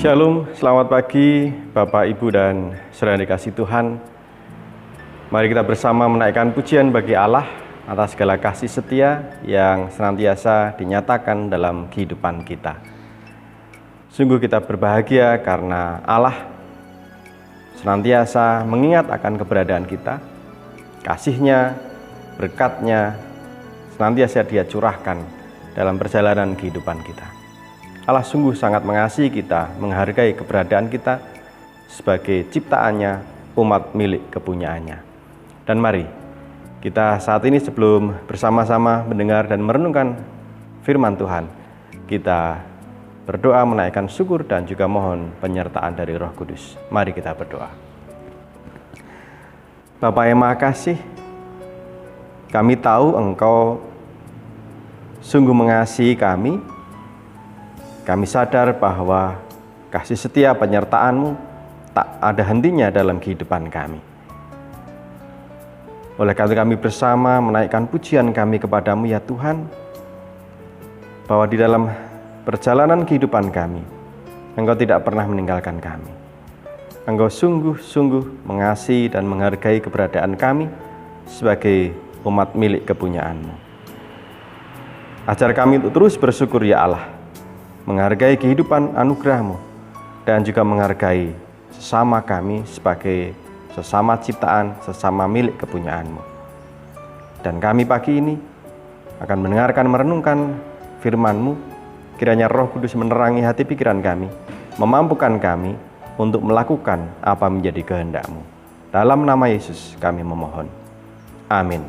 Shalom, selamat pagi Bapak, Ibu, dan saudara yang dikasihi Tuhan. Mari kita bersama menaikkan pujian bagi Allah atas segala kasih setia yang senantiasa dinyatakan dalam kehidupan kita. Sungguh kita berbahagia karena Allah senantiasa mengingat akan keberadaan kita, kasih-Nya, berkat-Nya senantiasa Dia curahkan dalam perjalanan kehidupan kita. Allah sungguh sangat mengasihi kita, menghargai keberadaan kita sebagai ciptaannya, umat milik kepunyaannya. Dan mari kita saat ini sebelum bersama-sama mendengar dan merenungkan firman Tuhan, kita berdoa menaikkan syukur dan juga mohon penyertaan dari Roh Kudus. Mari kita berdoa. Bapa yang Maha Kasih, kami tahu Engkau sungguh mengasihi kami. Kami sadar bahwa kasih setia penyertaan-Mu tak ada hentinya dalam kehidupan kami. Oleh karena kami bersama menaikkan pujian kami kepadamu ya Tuhan, bahwa di dalam perjalanan kehidupan kami, Engkau tidak pernah meninggalkan kami. Engkau sungguh-sungguh mengasihi dan menghargai keberadaan kami sebagai umat milik kepunyaan-Mu. Ajar kami untuk terus bersyukur ya Allah, menghargai kehidupan anugerah-Mu dan juga menghargai sesama kami sebagai sesama ciptaan, sesama milik kepunyaan-Mu. Dan kami pagi ini akan mendengarkan merenungkan firman-Mu. Kiranya Roh Kudus menerangi hati pikiran kami, memampukan kami untuk melakukan apa menjadi kehendak-Mu. Dalam nama Yesus kami memohon. Amin.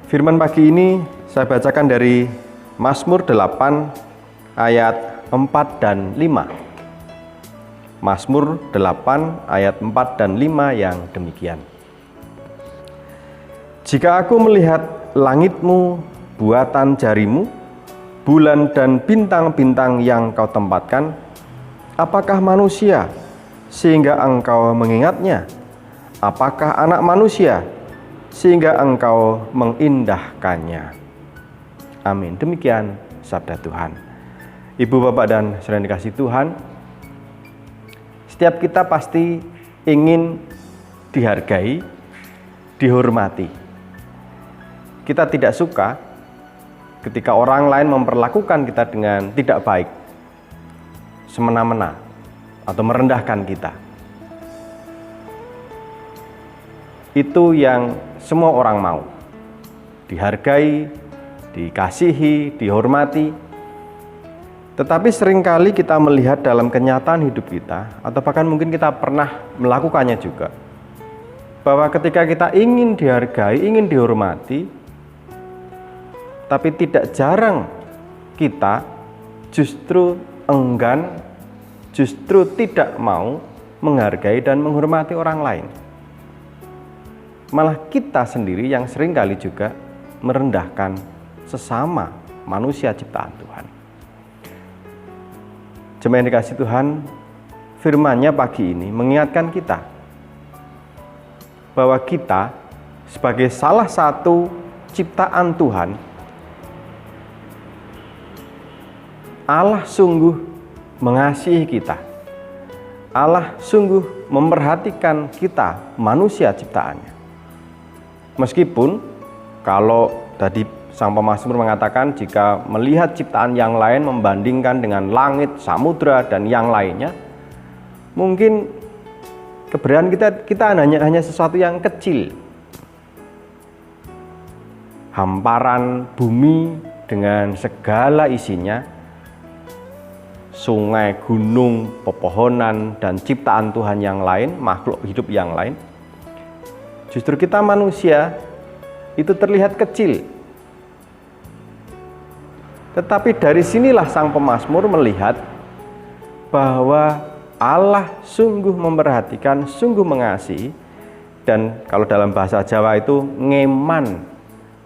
Firman pagi ini saya bacakan dari Mazmur 8 ayat 4 dan 5. Mazmur 8 ayat 4 dan 5 yang demikian. Jika aku melihat langit-Mu, buatan jari-Mu, bulan dan bintang-bintang yang Kau tempatkan, apakah manusia sehingga Engkau mengingatnya? Apakah anak manusia sehingga Engkau mengindahkannya? Amin. Demikian sabda Tuhan. Ibu, Bapak, dan saudara yang dikasihi Tuhan, setiap kita pasti ingin dihargai, dihormati. Kita tidak suka ketika orang lain memperlakukan kita dengan tidak baik, semena-mena, atau merendahkan kita. Itu yang semua orang mau, dihargai, dikasihi, dihormati. Tetapi seringkali kita melihat dalam kenyataan hidup kita, atau bahkan mungkin kita pernah melakukannya juga, bahwa ketika kita ingin dihargai, ingin dihormati, tapi tidak jarang kita justru enggan, justru tidak mau menghargai dan menghormati orang lain. Malah kita sendiri yang seringkali juga merendahkan sesama manusia ciptaan Tuhan. Jemaat yang dikasihi Tuhan, firman-Nya pagi ini mengingatkan kita bahwa kita sebagai salah satu ciptaan Tuhan, Allah sungguh mengasihi kita. Allah sungguh memperhatikan kita, manusia ciptaannya. Meskipun kalau tadi sang pemazmur mengatakan jika melihat ciptaan yang lain membandingkan dengan langit, samudra, dan yang lainnya, mungkin keberadaan kita hanya sesuatu yang kecil. Hamparan bumi dengan segala isinya, sungai, gunung, pepohonan, dan ciptaan Tuhan yang lain, makhluk hidup yang lain. Justru kita manusia itu terlihat kecil. Tetapi dari sinilah sang pemazmur melihat bahwa Allah sungguh memperhatikan, sungguh mengasihi, dan kalau dalam bahasa Jawa itu ngeman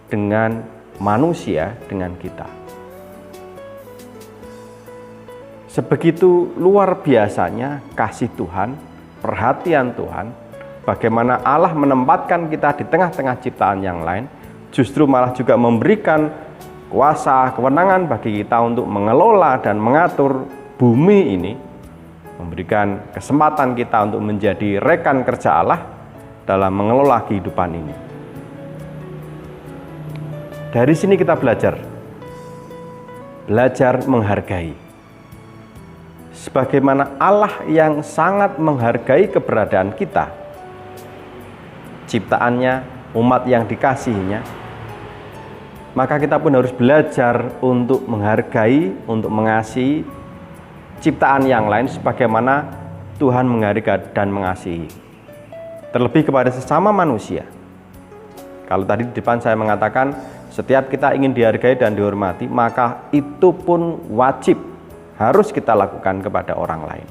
dengan manusia, dengan kita. Sebegitu luar biasanya kasih Tuhan, perhatian Tuhan, bagaimana Allah menempatkan kita di tengah-tengah ciptaan yang lain, justru malah juga memberikan kuasa, kewenangan bagi kita untuk mengelola dan mengatur bumi ini, memberikan kesempatan kita untuk menjadi rekan kerja Allah dalam mengelola kehidupan ini. Dari sini kita belajar menghargai. Sebagaimana Allah yang sangat menghargai keberadaan kita, ciptaannya, umat yang dikasihinya, maka kita pun harus belajar untuk menghargai, untuk mengasihi ciptaan yang lain sebagaimana Tuhan menghargai dan mengasihi. Terlebih kepada sesama manusia. Kalau tadi di depan saya mengatakan, setiap kita ingin dihargai dan dihormati, maka itu pun wajib harus kita lakukan kepada orang lain.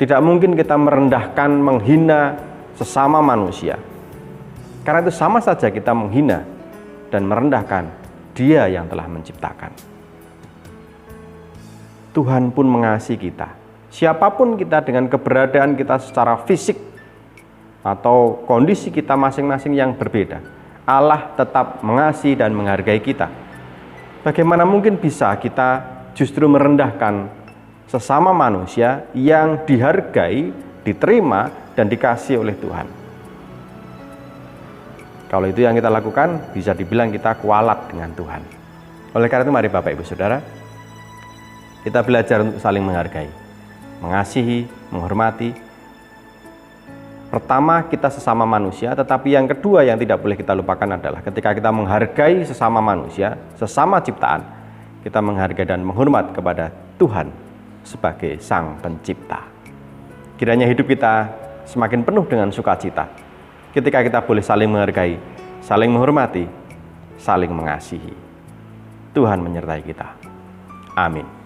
Tidak mungkin kita merendahkan, menghina sesama manusia. Karena itu sama saja kita menghina dan merendahkan Dia yang telah menciptakan. Tuhan pun mengasihi kita. Siapapun kita dengan keberadaan kita secara fisik atau kondisi kita masing-masing yang berbeda, Allah tetap mengasihi dan menghargai kita. Bagaimana mungkin bisa kita justru merendahkan sesama manusia yang dihargai, diterima, dan dikasihi oleh Tuhan? Kalau itu yang kita lakukan, bisa dibilang kita kualat dengan Tuhan. Oleh karena itu, mari Bapak Ibu Saudara, kita belajar untuk saling menghargai, mengasihi, menghormati. Pertama, kita sesama manusia, tetapi yang kedua yang tidak boleh kita lupakan adalah ketika kita menghargai sesama manusia, sesama ciptaan, kita menghargai dan menghormat kepada Tuhan sebagai Sang Pencipta. Kiranya hidup kita semakin penuh dengan sukacita ketika kita boleh saling menghargai, saling menghormati, saling mengasihi. Tuhan menyertai kita. Amin.